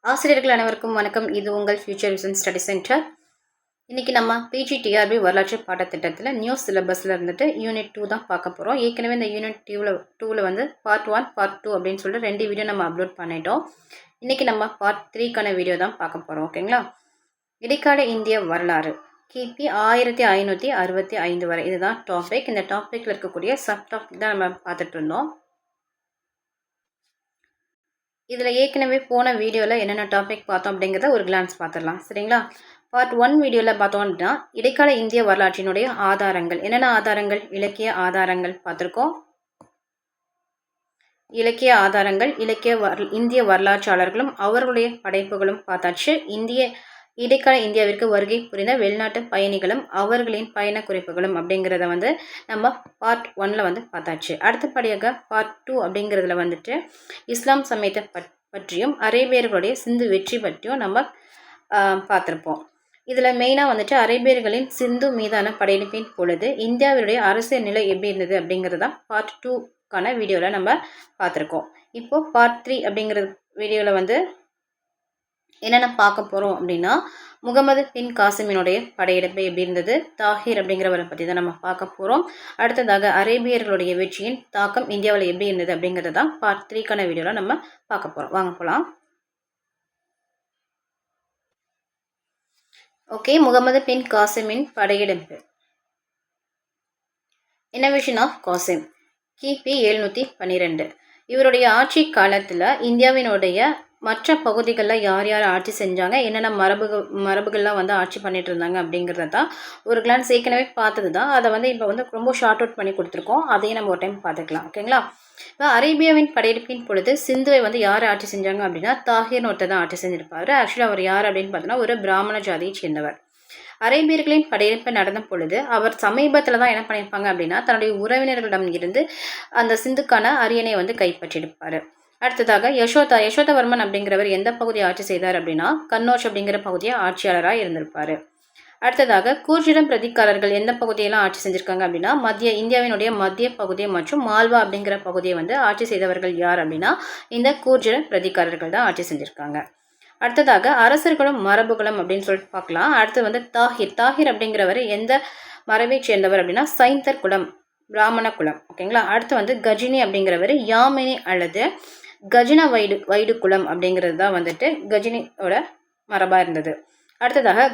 ஆசிரியர்கள் அனைவருக்கும் வணக்கம். இது உங்கள் ஃபியூச்சர் விஷன் ஸ்டடி சென்டர். இன்றைக்கி நம்ம பிஜிடிஆர்பி வரலாற்று பாடத்திட்டத்தில் நியூ சிலபஸில் இருந்துட்டு யூனிட் 2 தான் பார்க்க போகிறோம். ஏற்கனவே இந்த யூனிட் டூவில் வந்து பார்ட் 1 பார்ட் 2 அப்படின்னு சொல்லிட்டு 2 வீடியோ நம்ம அப்லோட் பண்ணிட்டோம். இன்றைக்கி நம்ம பார்ட் 3க்கான வீடியோ தான் பார்க்க போகிறோம். ஓகேங்களா? இடைக்கால இந்திய வரலாறு கிபி 1565 வரை இதுதான் டாபிக். இந்த டாப்பிக்கில் இருக்கக்கூடிய சப் டாபிக் தான் நம்ம பார்த்துட்டு இருந்தோம். இதில் ஏற்கனவே போன வீடியோவில் என்னென்ன டாபிக் பார்த்தோம் அப்படிங்கிறத ஒரு கிளான்ஸ் பார்த்துடலாம். சரிங்களா? பார்ட் 1 வீடியோவில் பார்த்தோம் அப்படின்னா இடைக்கால இந்திய வரலாற்றினுடைய ஆதாரங்கள் என்னென்ன ஆதாரங்கள், இலக்கிய ஆதாரங்கள் பார்த்துருக்கோம். இலக்கிய ஆதாரங்கள், இந்திய வரலாற்றாளர்களும் அவர்களுடைய படைப்புகளும் பார்த்தாச்சு. இடைக்கால இந்தியாவிற்கு வருகை புரிந்த வெளிநாட்டு பயணிகளும் அவர்களின் பயண குறிப்புகளும் அப்படிங்கிறத வந்து நம்ம பார்ட் 1ல் வந்து பார்த்தாச்சு. அடுத்தபடியாக பார்ட் 2 அப்படிங்கிறதுல வந்துட்டு இஸ்லாம் சமயத்தை பற்றியும் அரேபியர்களுடைய சிந்து வெற்றி பற்றியும் நம்ம பார்த்துருப்போம். இதில் மெயினாக வந்துட்டு அரேபியர்களின் சிந்து மீதான படையெடுப்பின் பொழுது இந்தியாவினுடைய அரசியல் நிலை எப்படி இருந்தது அப்படிங்கிறது தான் பார்ட் 2க்கான வீடியோவில் நம்ம பார்த்துருக்கோம். இப்போது பார்ட் 3 அப்படிங்கிற வீடியோவில் வந்து என்னென்ன பார்க்க போகிறோம் அப்படின்னா முகமது பின் காசிமினுடைய படையெடுப்பு எப்படி இருந்தது, தாஹிர் அப்படிங்கிறவரை பற்றி தான் நம்ம பார்க்க போகிறோம். அடுத்ததாக அரேபியர்களுடைய வெற்றியின் தாக்கம் இந்தியாவில் எப்படி இருந்தது அப்படிங்கிறது தான் பார்ட் 3க்கான வீடியோவில் நம்ம பார்க்க போகிறோம். வாங்க போகலாம். ஓகே, முகமது பின் காசிமின் படையெடுப்பு. இனோவேஷன் ஆஃப் காசிம் கிபி 712. இவருடைய ஆட்சி காலத்தில் இந்தியாவினுடைய மற்ற பகுதிகளில் யார் யார் ஆட்சி செஞ்சாங்க, என்னென்ன மரபுகள்லாம் வந்து ஆட்சி பண்ணிட்டு இருந்தாங்க அப்படிங்கிறத தான் ஒரு கிளான்ஸ் ஏற்கனவே பார்த்தது தான். அதை வந்து இப்போ வந்து ரொம்ப ஷார்ட் அவுட் பண்ணி கொடுத்துருக்கோம். அதையும் நம்ம ஒரு டைம் பார்த்துக்கலாம். ஓகேங்களா? இப்போ அரேபியாவின் படையெடுப்பின் பொழுது சிந்துவை வந்து யார் ஆட்சி செஞ்சாங்க அப்படின்னா தாஹிர்னு ஒருத்தர் தான் ஆட்சி செஞ்சிருப்பாரு. ஆக்சுவலாக அவர் யார் அப்படின்னு பார்த்தோன்னா ஒரு பிராமண ஜாதியை சேர்ந்தவர். அரேபியர்களின் படையெடுப்பு நடந்த பொழுது அவர் சமீபத்தில் தான் என்ன பண்ணியிருப்பாங்க அப்படின்னா தன்னுடைய உறவினர்களிடம் இருந்து அந்த சிந்துக்கான அரியணை வந்து கைப்பற்றியிருப்பார். அடுத்ததாக யசோதவர்மன் அப்படிங்கிறவர் எந்த பகுதியை ஆட்சி செய்தார் அப்படின்னா கன்னோஜ் அப்படிங்கிற பகுதியை ஆட்சியாளராக இருந்திருப்பார். அடுத்ததாக கூர்ஜிடம் பிரதிகாரர்கள் எந்த பகுதியெல்லாம் ஆட்சி செஞ்சுருக்காங்க அப்படின்னா இந்தியாவினுடைய மத்திய பகுதியை மற்றும் மால்வா அப்படிங்கிற பகுதியை வந்து ஆட்சி செய்தவர்கள் யார் அப்படின்னா இந்த கூர்ஜிட பிரதிகாரர்கள் தான் ஆட்சி செஞ்சுருக்காங்க. அடுத்ததாக அரசர்களும் மரபுகளும் அப்படின்னு சொல்லிட்டு பார்க்கலாம். அடுத்து வந்து தாஹிர் அப்படிங்கிறவர் எந்த மரபை சேர்ந்தவர் அப்படின்னா சைந்தர் குலம், பிராமண குலம். ஓகேங்களா? அடுத்து வந்து கஜினி அப்படிங்கிறவர் யாமினி அல்லது கஜின வைடு குலம் அப்படிங்கிறது தான் வந்துட்டு கஜினியோட மரபாக இருந்தது. அடுத்ததாக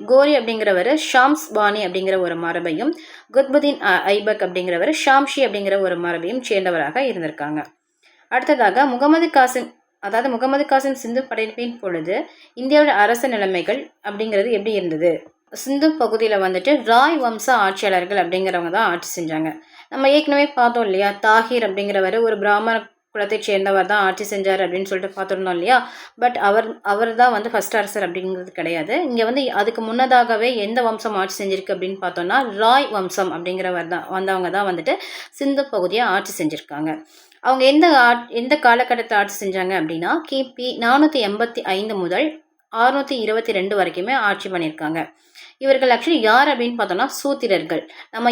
கோரி அப்படிங்கிறவர் ஷாம்ஸ் பானி அப்படிங்கிற ஒரு மரபையும் குத்புதீன் ஐபக் அப்படிங்கிறவர் ஷாம்ஷி அப்படிங்கிற ஒரு மரபையும் சேர்ந்தவராக இருந்திருக்காங்க. அடுத்ததாக முகமது காசிம் சிந்து படையெடுப்பின் பொழுது இந்தியாவோட அரச நிலைமைகள் அப்படிங்கிறது எப்படி இருந்தது? சிந்து பகுதியில் வந்துட்டு ராய் வம்ச ஆட்சியாளர்கள் அப்படிங்கிறவங்க தான் ஆட்சி செஞ்சாங்க. நம்ம ஏற்கனவே பார்த்தோம் இல்லையா, தாஹிர் அப்படிங்கிறவர் ஒரு பிராமண குலத்தை சேர்ந்தவர் தான் ஆட்சி செஞ்சார் அப்படின்னு சொல்லிட்டு பார்த்துருந்தோம் இல்லையா. பட் அவர் தான் வந்து ஃபர்ஸ்ட் அரசர் அப்படிங்கிறது கிடையாது. இங்கே வந்து அதுக்கு முன்னதாகவே எந்த வம்சம் ஆட்சி செஞ்சிருக்கு அப்படின்னு பார்த்தோம்னா ராய் வம்சம் அப்படிங்கிறவர் தான் வந்தவங்க தான் வந்துட்டு சிந்து பகுதியை ஆட்சி செஞ்சுருக்காங்க. அவங்க எந்த காலகட்டத்தை ஆட்சி செஞ்சாங்க அப்படின்னா கிபி 485 முதல் 622 வரைக்குமே ஆட்சி பண்ணியிருக்காங்க. இவர்கள் ஆக்சுவலி யார் அப்படின்னு பார்த்தோம்னா சூத்திரர்கள். நம்ம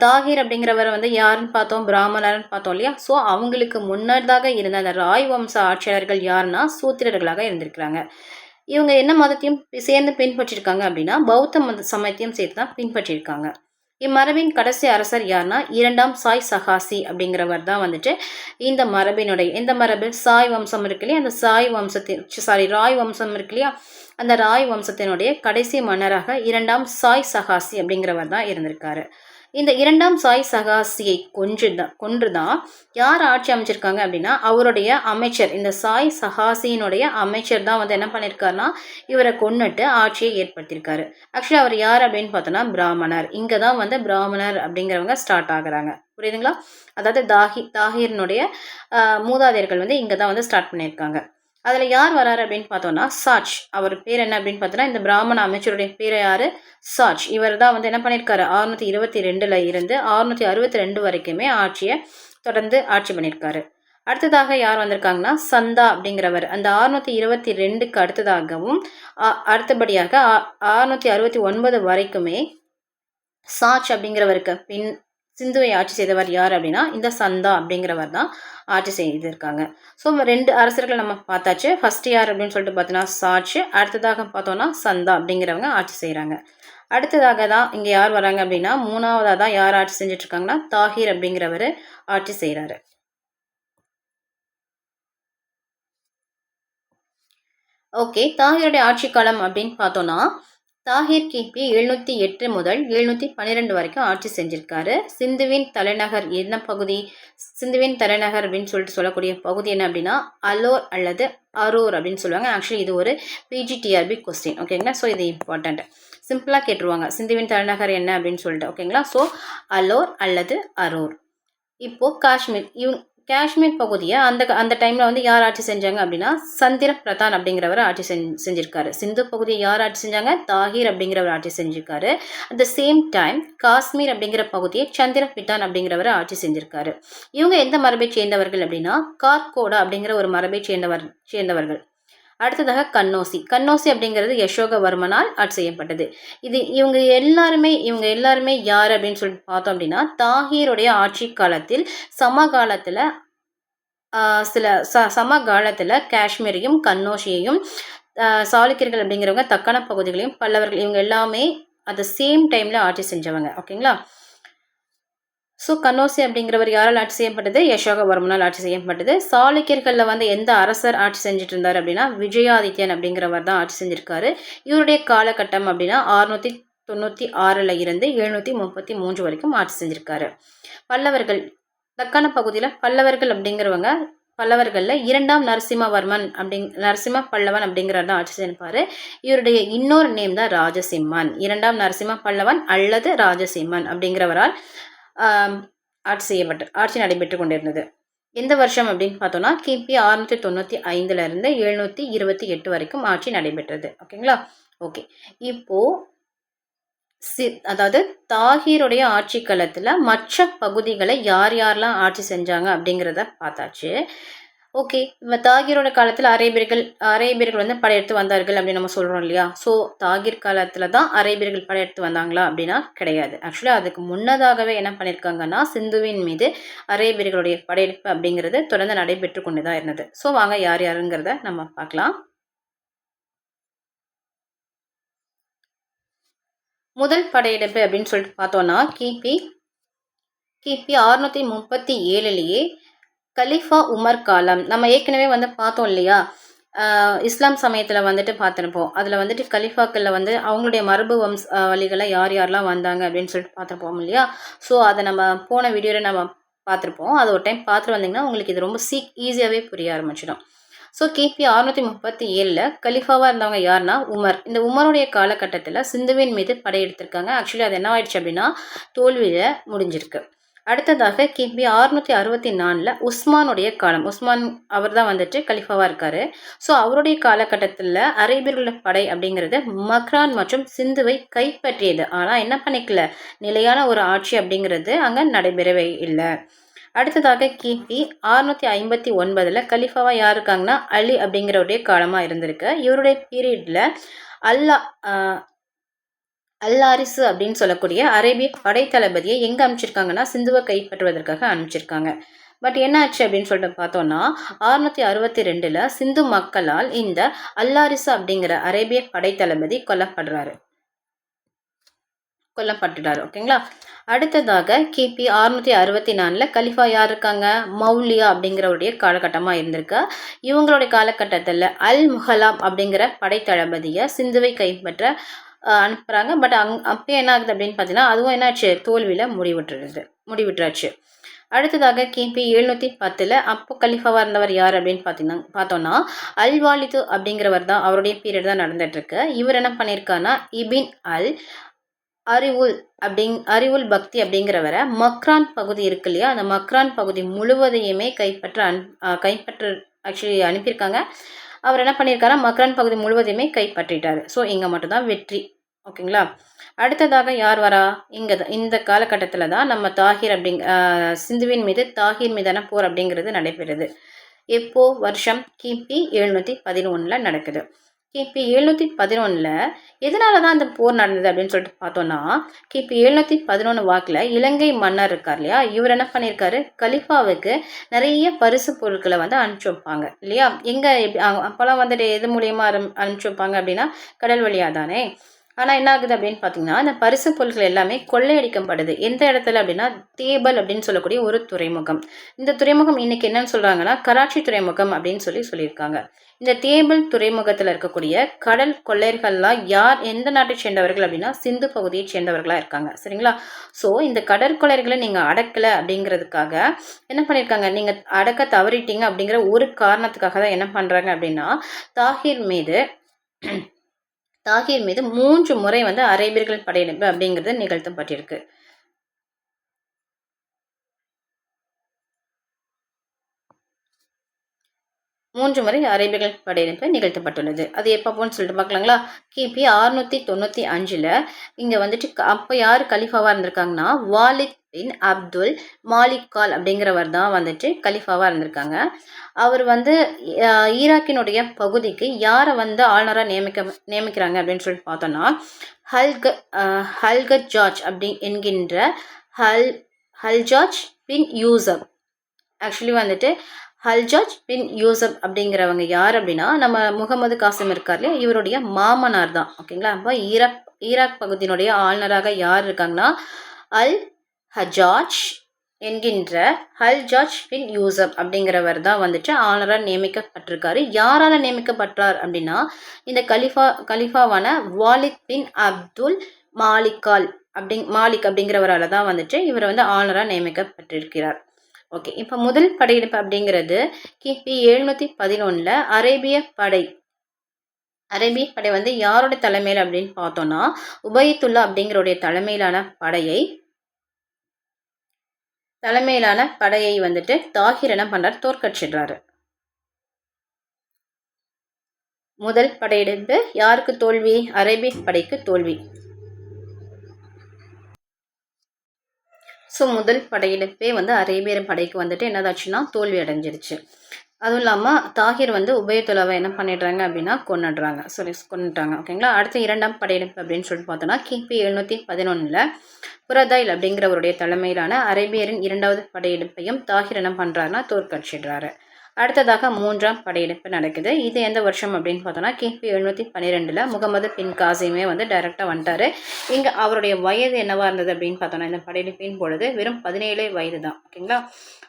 தாஹிர் அப்படிங்கிறவர் வந்து யாருன்னு பார்த்தோம், பிராமணர்னு பார்த்தோம் இல்லையா. ஸோ அவங்களுக்கு முன்னதாக இருந்த அந்த ராய் வம்ச ஆட்சியாளர்கள் யாருன்னா சூத்திரர்களாக இருந்திருக்கிறாங்க. இவங்க என்ன மதத்தையும் சேர்ந்து பின்பற்றிருக்காங்க அப்படின்னா பௌத்த சமயத்தையும் சேர்த்து தான் பின்பற்றியிருக்காங்க. இம்மரபின் கடைசி அரசர் யாருன்னா 2ஆம் சாய் சகாசி அப்படிங்கிறவர் தான் வந்துட்டு இந்த மரபு சாய் வம்சம் இருக்கு இல்லையா, அந்த ராய் வம்சம் இருக்கு இல்லையா, அந்த ராய் வம்சத்தினுடைய கடைசி மன்னராக 2ஆம் சாய் சகாசி அப்படிங்கிறவர் தான் இருந்திருக்காரு. இந்த 2ஆம் சாய் சகாசியை கொன்றுதான் யார் ஆட்சி அமைச்சிருக்காங்க அப்படின்னா அவருடைய அமைச்சர், இந்த சாய் சகாசியினுடைய அமைச்சர் தான் வந்து என்ன பண்ணியிருக்காருன்னா இவரை கொன்னுட்டு ஆட்சியை ஏற்படுத்தியிருக்காரு. ஆக்சுவலி அவர் யார் அப்படின்னு பார்த்தோன்னா பிராமணர். இங்கே தான் வந்து பிராமணர் அப்படிங்கிறவங்க ஸ்டார்ட் ஆகுறாங்க. புரியுதுங்களா? அதாவது தாஹிரினுடைய மூதாதையர்கள் வந்து இங்கே தான் வந்து ஸ்டார்ட் பண்ணியிருக்காங்க. அதில் யார் வராரு அப்படின்னு பார்த்தோன்னா சாச். அவர் பேர் என்ன அப்படின்னு பார்த்தோன்னா இந்த பிராமண அமைச்சருடைய பேரை யார்? சாச். இவர் தான் வந்து என்ன பண்ணியிருக்காரு 622 இருந்து 662 வரைக்குமே தொடர்ந்து ஆட்சி பண்ணியிருக்காரு. அடுத்ததாக யார் வந்திருக்காங்கன்னா சந்தா அப்படிங்கிறவர் அந்த 622க்கு அடுத்ததாகவும் அடுத்தபடியாக 669 வரைக்குமே சாச் அப்படிங்கிறவருக்கு சிந்துவை ஆட்சி செய்தவர் யார் அப்படின்னா இந்த சந்தா அப்படிங்கிறவர் தான் ஆட்சி செய்திருக்காங்க. ஸோ 2 அரசர்கள் நம்ம பார்த்தாச்சு. ஃபர்ஸ்ட் யார் அப்படின்னு சொல்லிட்டு பார்த்தோன்னா சாட்சி, அடுத்ததாக பார்த்தோன்னா சந்தா அப்படிங்கிறவங்க ஆட்சி செய்கிறாங்க. அடுத்ததாக தான் இங்கே யார் வராங்க அப்படின்னா 3வதாக தான் யார் ஆட்சி செஞ்சுட்டு இருக்காங்கன்னா தாஹிர் அப்படிங்கிறவர் ஆட்சி செய்கிறாரு. ஓகே, தாஹிருடைய ஆட்சி காலம் அப்படின்னு பார்த்தோன்னா தாஹிர் கிபி 708 முதல் 712 வரைக்கும் ஆட்சி செஞ்சிருக்காரு. சிந்துவின் தலைநகர் என்ன பகுதி? சிந்துவின் தலைநகர் அப்படின்னு சொல்லிட்டு சொல்லக்கூடிய பகுதி என்ன அப்படின்னா அலோர் அல்லது அரூர் அப்படின்னு சொல்லுவாங்க. ஆக்சுவலி இது ஒரு பிஜிடிஆர்பி கொஸ்டின், ஓகேங்களா? ஸோ இது இம்பார்ட்டண்ட், சிம்பிளாக கேட்டுருவாங்க சிந்துவின் தலைநகர் என்ன அப்படின்னு சொல்லிட்டு, ஓகேங்களா? ஸோ அலோர் அல்லது அரூர். இப்போது காஷ்மீர், காஷ்மீர் பகுதியை அந்த டைமில் வந்து யார் ஆட்சி செஞ்சாங்க அப்படின்னா சந்திர பிரதான் அப்படிங்கிறவர் ஆட்சி செஞ்சிருக்காரு. சிந்து பகுதியை யார் ஆட்சி செஞ்சாங்க? தாஹிர் அப்படிங்கிறவர் ஆட்சி செஞ்சிருக்காரு. At the same time Kashmir அப்படிங்கிற பகுதியை சந்திர பிரதான் அப்படிங்கிறவர் ஆட்சி செஞ்சிருக்காரு. இவங்க எந்த மரபை சேர்ந்தவர்கள் அப்படின்னா கார்கோடா அப்படிங்கிற ஒரு மரபை சேர்ந்தவர்கள். அடுத்ததாக கன்னோசி அப்படிங்கிறது யசோகவர்மனால் ஆட்சி செய்யப்பட்டது. இவங்க எல்லாருமே யார் அப்படின்னு சொல்லிட்டு பார்த்தோம் அப்படின்னா தாஹீருடைய ஆட்சி காலத்தில் சமகாலத்தில் காஷ்மீரையும் கன்னோசியையும் சாளுக்கியர்கள் அப்படிங்கிறவங்க தக்கான பகுதிகளையும் பல்லவர்கள் இவங்க எல்லாமே அட் த சேம் டைமில் ஆட்சி செஞ்சவங்க, ஓகேங்களா? ஸோ கன்னோசி அப்படிங்கிறவர் யாரால் ஆட்சி செய்யப்பட்டது? யசோகவர்மனால் ஆட்சி செய்யப்பட்டது. சாளுக்கியர்களில் வந்து எந்த அரசர் ஆட்சி செஞ்சுட்டு இருந்தார் அப்படின்னா விஜயாதித்யன் அப்படிங்கிறவர் தான் ஆட்சி செஞ்சிருக்காரு. இவருடைய காலகட்டம் அப்படின்னா 696 இருந்து 733 வரைக்கும் ஆட்சி செஞ்சிருக்காரு. பல்லவர்கள், தக்கான பகுதியில் பல்லவர்கள் அப்படிங்கிறவங்க பல்லவர்களில் 2ஆம் நரசிம்ம பல்லவன் அப்படிங்கிறவர் தான் ஆட்சி செஞ்சிருப்பாரு. இவருடைய இன்னொரு நேம் தான் ராஜசிம்மன். 2ஆம் நரசிம்ம பல்லவன் அல்லது ராஜசிம்மன் அப்படிங்கிறவரால் ஆட்சி நடைபெற்று கொண்டிருந்தது. எந்த வருஷம் அப்படின்னு பார்த்தோம்னா கிபி 695 இருந்து 728 வரைக்கும் ஆட்சி நடைபெற்றது, ஓகேங்களா? ஓகே, இப்போ அதாவது தாஹீருடைய ஆட்சி காலத்தில் மற்ற பகுதிகளை யாரெல்லாம் ஆட்சி செஞ்சாங்க அப்படிங்கிறத பார்த்தாச்சு. ஓகே, இப்போ தாகிரோட காலத்தில் அரேபியர்கள் வந்து படையெடுத்து வந்தார்கள் அப்படின்னு நம்ம சொல்கிறோம் இல்லையா? ஸோ தாகிர் காலத்தில் தான் அரேபியர்கள் படையெடுத்து வந்தாங்களா அப்படின்னா கிடையாது. ஆக்சுவலாக அதுக்கு முன்னதாகவே என்ன பண்ணியிருக்காங்கன்னா சிந்துவின் மீது அரேபியர்களுடைய படையெடுப்பு அப்படிங்கிறது தொடர்ந்து நடைபெற்று கொண்டு தான் இருந்தது. ஸோ வாங்க யாருங்கிறத நம்ம பார்க்கலாம். முதல் படையெடுப்பு அப்படின்னு சொல்லிட்டு பார்த்தோன்னா கிபி 637 கலிஃபா உமர் காலம். நம்ம ஏற்கனவே வந்து பார்த்தோம் இல்லையா, இஸ்லாம் சமயத்தில் வந்துட்டு பார்த்துருப்போம். அதில் வந்துட்டு கலிஃபாக்களில் வந்து அவங்களுடைய மரபு வழிகளை யாரெல்லாம் வந்தாங்க அப்படின்னு சொல்லிட்டு பார்த்துருப்போம் இல்லையா? ஸோ அதை நம்ம போன வீடியோவில் நம்ம பார்த்துருப்போம். அதை ஒரு டைம் பார்த்துட்டு வந்தீங்கன்னா உங்களுக்கு இது ரொம்ப ஈஸியாகவே புரிய ஆரம்பிச்சிடும். ஸோ கிபி 637 கலிஃபாவாக இருந்தவங்க யாருன்னா உமர். இந்த உமருடைய காலகட்டத்தில் சிந்துவின் மீது படையெடுத்திருக்காங்க. ஆக்சுவலி அது என்ன ஆயிடுச்சு அப்படின்னா தோல்வியில் முடிஞ்சிருக்கு. அடுத்ததாக கிபி 664 உஸ்மானுடைய காலம். உஸ்மான் அவர் தான் வந்துட்டு கலிஃபாவாக இருக்காரு. ஸோ அவருடைய காலகட்டத்தில் அரேபியர்களோட படை அப்படிங்கிறது மக்ரான் மற்றும் சிந்துவை கைப்பற்றியது. ஆனால் என்ன பண்ணிக்கல, நிலையான ஒரு ஆட்சி அப்படிங்கிறது அங்கே நடைபெறவே இல்லை. அடுத்ததாக கிபி 659 கலிஃபாவாக யார் இருக்காங்கன்னா அலி அப்படிங்கிறவருடைய காலமாக இருந்திருக்கு. இவருடைய பீரியடில் அல்லாரிசு அப்படின்னு சொல்லக்கூடிய அரேபிய படைத்தளபதியை எங்கே அனுப்பிச்சிருக்காங்கன்னா சிந்துவை கைப்பற்றுவதற்காக அனுப்பிச்சிருக்காங்க. பட் என்ன ஆச்சு அப்படின்னு சொல்லிட்டு பார்த்தோம்னா 662 சிந்து மக்களால் இந்த அல்லாரிசு அப்படிங்கிற அரேபிய படைத்தளபதி கொல்லப்பட்டுட்டார், ஓகேங்களா? அடுத்ததாக கிபி 664 கலிஃபா யார் இருக்காங்க? மௌலியா அப்படிங்கிறவருடைய காலகட்டமாக இருந்திருக்கு. இவங்களுடைய காலகட்டத்தில் அல் முஹலாம் அப்படிங்கிற படைத்தளபதியை சிந்துவை கைப்பற்ற அனுப்புகிறாங்க. பட் அப்போ என்ன ஆகுது அப்படின்னு பார்த்தீங்கன்னா அதுவும் என்னாச்சு, தோல்வியில் முடிவிட்டுறாச்சு. அடுத்ததாக கிபி 710 அப்போ கலிஃபாவாக இருந்தவர் யார் அப்படின்னு பார்த்தோம்னா அல்வாலிது அப்படிங்கிறவர் தான். அவருடைய பீரியட் தான் நடந்துட்டுருக்கு. இவர் என்ன பண்ணியிருக்காருன்னா இபின் அல் அறிவுல் பக்தி அப்படிங்கிறவரை மக்ரான் பகுதி இருக்கு இல்லையா, அந்த மக்ரான் பகுதி முழுவதையுமே கைப்பற்ற ஆக்சுவலி அனுப்பியிருக்காங்க. அவர் என்ன பண்ணியிருக்காரா, மக்ரான் பகுதி முழுவதையுமே கைப்பற்றிட்டார். ஸோ இங்கே மட்டும்தான் வெற்றி, ஓகேங்களா? அடுத்ததாக யார் வரா? இந்த காலகட்டத்தில் தான் நம்ம சிந்துவின் மீது தாஹீர் மீதான போர் அப்படிங்கிறது நடைபெறுது. எப்போ? வருஷம் கிபி 711 நடக்குது. கிபி 711 எதனால தான் அந்த போர் நடந்தது அப்படின்னு சொல்லிட்டு பார்த்தோம்னா, கிபி 711 வாக்குல இலங்கை மன்னர் இருக்கார் இல்லையா, இவர் என்ன பண்ணியிருக்காரு, கலிஃபாவுக்கு நிறைய பரிசு பொருட்களை வந்து அனுப்பிச்சு வைப்பாங்க இல்லையா. எங்க அப்போல்லாம் வந்துட்டு எது மூலியமா அனுப்பிச்சு வைப்பாங்க அப்படின்னா கடல் வழியா தானே. ஆனால் என்ன ஆகுது அப்படின்னு பார்த்தீங்கன்னா, இந்த பரிசு பொருட்கள் எல்லாமே கொள்ளையடிக்கப்படுது. எந்த இடத்துல அப்படின்னா தேபல் அப்படின்னு சொல்லக்கூடிய ஒரு துறைமுகம். இந்த துறைமுகம் இன்னைக்கு என்னன்னு சொல்றாங்கன்னா கராச்சி துறைமுகம் அப்படின்னு சொல்லியிருக்காங்க. இந்த தேபல் துறைமுகத்தில் இருக்கக்கூடிய கடல் கொள்ளையர்கள்லாம் யார், எந்த நாட்டை சேர்ந்தவர்கள் அப்படின்னா சிந்து பகுதியை சேர்ந்தவர்களாக இருக்காங்க. சரிங்களா. ஸோ இந்த கடற்கொள்ளையர்களை நீங்கள் அடக்கலை அப்படிங்கிறதுக்காக என்ன பண்ணியிருக்காங்க, நீங்கள் அடக்க தவறிட்டீங்க அப்படிங்கிற ஒரு காரணத்துக்காக தான் என்ன பண்ணுறாங்க அப்படின்னா தாகிர் மீது 3 முறை வந்து அரேபியர்கள் படையெடுப்பு அப்படிங்கிறது நிகழ்த்தப்பட்டிருக்கு. 3 முறை அரேபியர்கள் படையெடுப்பு நிகழ்த்தப்பட்டுள்ளது. அது எப்போன்னு சொல்லிட்டு பார்க்கலாங்களா. கிபி 695 இங்கே வந்துட்டு அப்போ யார் கலிஃபாவாக இருந்திருக்காங்கன்னா வாலித் பின் அப்துல் மாலிக்கால் அப்படிங்கிறவர் தான் வந்துட்டு கலிஃபாவாக இருந்திருக்காங்க. அவர் வந்து ஈராக்கினுடைய பகுதிக்கு யாரை வந்து ஆளுநராக நியமிக்கிறாங்க அப்படின்னு சொல்லிட்டு பார்த்தோன்னா ஹல்கஜாஜ் அப்படி என்கின்ற ஹல்ஜாஜ் பின் யூசப். ஆக்சுவலி வந்துட்டு ஹல்ஜாஜ் பின் யூசப் அப்படிங்கிறவங்க யார் அப்படின்னா நம்ம முகமது காசிம் இருக்கார் இல்லையா, இவருடைய மாமனார் தான். ஓகேங்களா. அப்போ ஈராக் பகுதியினுடைய ஆளுநராக யார் இருக்காங்கன்னா அல் ஹஜாஜ் என்கின்ற ஹல்ஜாஜ் பின் யூசப் அப்படிங்கிறவர் தான் வந்துட்டு ஆளுநராக நியமிக்கப்பட்டிருக்காரு. யாரால நியமிக்கப்பட்டார் அப்படின்னா இந்த கலிஃபாவான வாலித் பின் அப்துல் மாலிக் அப்படிங்கிறவரால் தான் வந்துட்டு இவர் வந்து ஆளுநராக நியமிக்கப்பட்டிருக்கிறார். ஓகே. இப்போ முதல் படையெடுப்பு அப்படிங்கிறது கிபி 711 அரேபிய படை வந்து யாரோட தலைமையில் அப்படின்னு பார்த்தோம்னா உபயத்துல்லா அப்படிங்கிறோடைய தலைமையிலான படையை வந்துட்டு தாகிர் என்ன பண்றாரு, தோற்கடிச்சிடுறாரு. முதல் படையெடுப்பு யாருக்கு தோல்வி, அரேபிய படைக்கு தோல்வி. ஸோ முதல் படையெடுப்பே வந்து அரேபியர் படைக்கு வந்துட்டு என்னதாச்சுன்னா தோல்வி அடைஞ்சிருச்சு. அதுவும் இல்லாமல் தாகிர் வந்து உபயத்துல்லாவை என்ன பண்ணிடுறாங்க அப்படின்னா கொண்டுட்டாங்க. ஓகேங்களா. அடுத்த இரண்டாம் படையெடுப்பு அப்படின்னு சொல்லிட்டு பார்த்தோன்னா கிபி 711 புரதைல் அப்படிங்கிறவருடைய தலைமையிலான அரேபியரின் இரண்டாவது படையெடுப்பையும் தாகிர் என்ன பண்ணுறாருன்னா தோற்கடிச்சிடுறாரு. அடுத்ததாக மூன்றாம் படையெடுப்பு நடக்குது. இது எந்த வருஷம் அப்படின்னு பார்த்தோன்னா கிபி 712 முகமது பின் காசிமே வந்து டைரெக்டாக வந்துட்டார். இங்கே அவருடைய வயது என்னவாக இருந்தது அப்படின்னு பார்த்தோன்னா இந்த படையெடுப்பின் பொழுது வெறும் 17 வயது தான். ஓகேங்களா.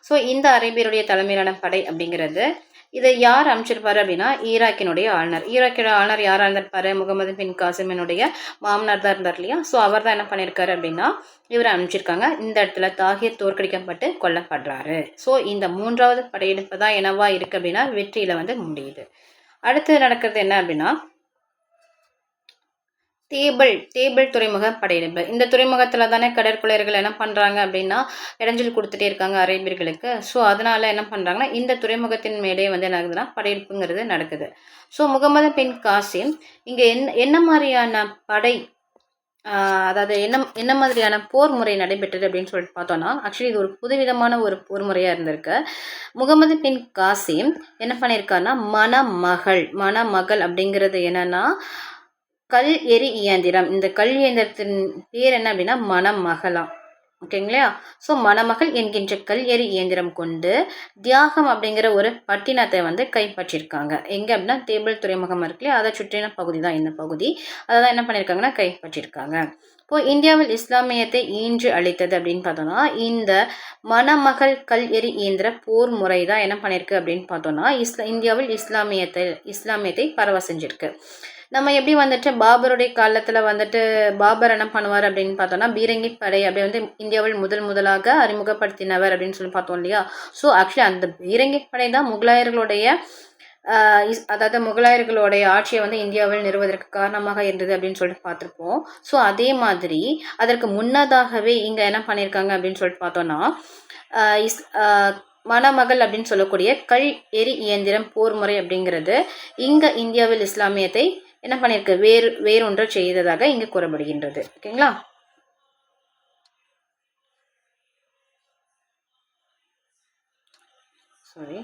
ஸோ இந்த அரேபியருடைய தலைமையிலான படை அப்படிங்கிறது இதை யார் அமைச்சிருப்பாரு அப்படின்னா ஈராக்கினுடைய ஆளுநர் யாராக இருந்திருப்பாரு, முகமது பின் காசிமினுடைய மாமனார் தான் இருந்தார் இல்லையா. ஸோ அவர் தான் என்ன பண்ணியிருக்காரு அப்படின்னா இவரை அமைச்சிருக்காங்க. இந்த இடத்துல தாகிர் தோற்கடிக்கப்பட்டு கொல்லப்படுறாரு. ஸோ இந்த மூன்றாவது படையெடுப்பு தான் என்னவா இருக்குது அப்படின்னா வெற்றியில் வந்து முடியுது. அடுத்து நடக்கிறது என்ன அப்படின்னா தேபல் துறைமுக படையெடுப்பு. இந்த துறைமுகத்தில் தானே கடற்கொள்ளையர்கள் என்ன பண்ணுறாங்க அப்படின்னா இடைஞ்சல் கொடுத்துட்டே இருக்காங்க அரேபியர்களுக்கு. ஸோ அதனால் என்ன பண்ணுறாங்கன்னா இந்த துறைமுகத்தின் மேலே வந்து என்ன ஆகுதுன்னா படையெடுப்புங்கிறது நடக்குது. ஸோ முகமது பின் காசிம் இங்கே என்ன மாதிரியான படை, அதாவது என்ன மாதிரியான போர் முறை நடைபெற்றது அப்படின்னு சொல்லிட்டு பார்த்தோன்னா ஆக்சுவலி இது ஒரு புதுவிதமான ஒரு போர் முறையாக இருந்திருக்கு. முகமது பின் காசிம் என்ன பண்ணியிருக்காருன்னா மணமகள் அப்படிங்கிறது என்னன்னா கல் எரி இயந்திரம். இந்த கல் இயந்திரத்தின் பேர் என்ன அப்படின்னா மணமகளாம். ஓகேங்களா. ஸோ மணமகள் என்கின்ற கல் எரி இயந்திரம் கொண்டு தியாகம் அப்படிங்கிற ஒரு பட்டினத்தை வந்து கைப்பற்றியிருக்காங்க. எங்கே அப்படின்னா தேபல் துறைமுகம் இருக்குல்லையா, அதை சுற்றின பகுதி தான் இந்த பகுதி. அதை தான் என்ன பண்ணியிருக்காங்கன்னா கைப்பற்றியிருக்காங்க. இப்போ இந்தியாவில் இஸ்லாமியத்தை ஈன்று அளித்தது அப்படின்னு பார்த்தோம்னா இந்த மணமகள் கல் எரி இயந்திர போர் முறை தான் என்ன பண்ணியிருக்கு அப்படின்னு பார்த்தோம்னா இந்தியாவில் இஸ்லாமியத்தை பரவ செஞ்சிருக்கு. நம்ம எப்படி வந்துட்டு பாபருடைய காலத்தில் வந்துட்டு பாபர் என்ன பண்ணுவார் அப்படின்னு பார்த்தோன்னா பீரங்கி படை அப்படி வந்து இந்தியாவில் முதலாக அறிமுகப்படுத்தினவர் அப்படின்னு சொல்லி பார்த்தோம் இல்லையா. ஸோ ஆக்சுவலி அந்த பீரங்கி படை தான் முகலாயர்களுடைய ஆட்சியை வந்து இந்தியாவில் நிறுவதற்கு காரணமாக இருந்தது அப்படின்னு சொல்லிட்டு பார்த்துருப்போம். ஸோ அதே மாதிரி அதற்கு முன்னதாகவே இங்கே என்ன பண்ணியிருக்காங்க அப்படின்னு சொல்லிட்டு பார்த்தோன்னா மணமகள் அப்படின்னு சொல்லக்கூடிய கல் எரி இயந்திரம் போர் முறை அப்படிங்கிறது இங்கே இந்தியாவில் இஸ்லாமியத்தை என்ன பண்ணியிருக்கு வேறொன்றை செய்ததாக இங்கு கூறப்படுகின்றது. ஓகேங்களா. சாரி.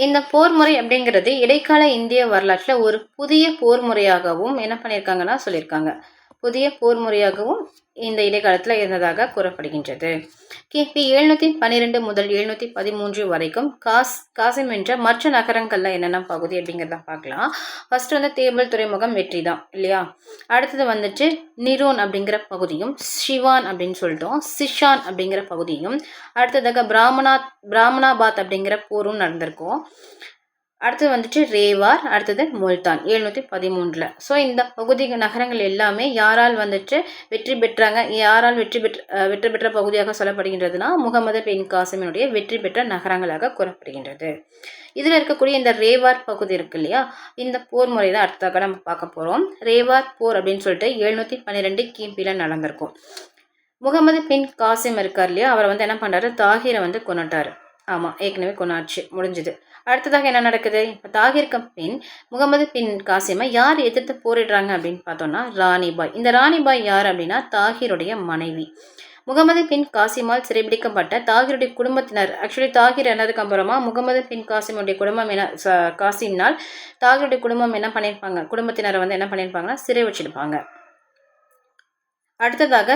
இந்த போர் முறை அப்படிங்கிறது இடைக்கால இந்திய வரலாற்றில் ஒரு புதிய போர் முறையாகவும் என்ன பண்ணியிருக்காங்கன்னா சொல்லியிருக்காங்க. புதிய போர் முறையாகவும் இந்த இடைக்காலத்தில் இருந்ததாக கூறப்படுகின்றது. கிபி 712 முதல் 713 வரைக்கும் காசிம் என்ற மற்ற நகரங்கள்ல என்னென்ன பகுதி அப்படிங்கிறத பார்க்கலாம். ஃபர்ஸ்ட் வந்து தேபல் துறைமுகம் வெற்றி தான் இல்லையா. அடுத்தது வந்துட்டு நிரோன் அப்படிங்கிற பகுதியும், சிவான் அப்படின்னு சொல்லிட்டோம், சிஷான் அப்படிங்கிற பகுதியும், அடுத்ததாக பிராமணாபாத் அப்படிங்கிற போரும் நடந்திருக்கும். அடுத்தது வந்துட்டு ரேவார், அடுத்தது முல்தான் 713. ஸோ இந்த பகுதி நகரங்கள் எல்லாமே யாரால் வந்துட்டு வெற்றி பெற்றாங்க, யாரால் வெற்றி பெற்ற பகுதியாக சொல்லப்படுகின்றதுன்னா முகமது பின் காசிமினுடைய வெற்றி பெற்ற நகரங்களாக கூறப்படுகின்றது. இதில் இருக்கக்கூடிய இந்த ரேவார் பகுதி இருக்கு இல்லையா, இந்த போர் முறை தான் அடுத்ததாக நம்ம பார்க்க போகிறோம். ரேவார் போர் அப்படின்னு சொல்லிட்டு 712 கிபியில் நடந்திருக்கும். முகமது பின் காசிம் இருக்கார் இல்லையா, அவரை வந்து என்ன பண்ணுறாரு, தாகிரை வந்து கொண்டுட்டார். ஆமாம், ஏற்கனவே கொண்டாச்சு, முடிஞ்சுது. அடுத்ததாக என்ன நடக்குது, இப்போ தாகிருக்கு பின் முகமது பின் காசிமை யார் எதிர்த்து போரிடுறாங்க அப்படின்னு பார்த்தோம்னா ராணிபாய். இந்த ராணிபாய் யார் அப்படின்னா தாகிருடைய மனைவி. முகமது பின் காசிமால் சிறைபிடிக்கப்பட்ட தாகிருடைய குடும்பத்தினர், ஆக்சுவலி தாகிர் என்னதுக்கு அப்புறமா முகமது பின் காசிமுடைய குடும்பம் காசிம்னால் தாகிருடைய குடும்பம் என்ன பண்ணியிருப்பாங்க, குடும்பத்தினரை வந்து என்ன பண்ணியிருப்பாங்கன்னா சிறை வச்சிருப்பாங்க. அடுத்ததாக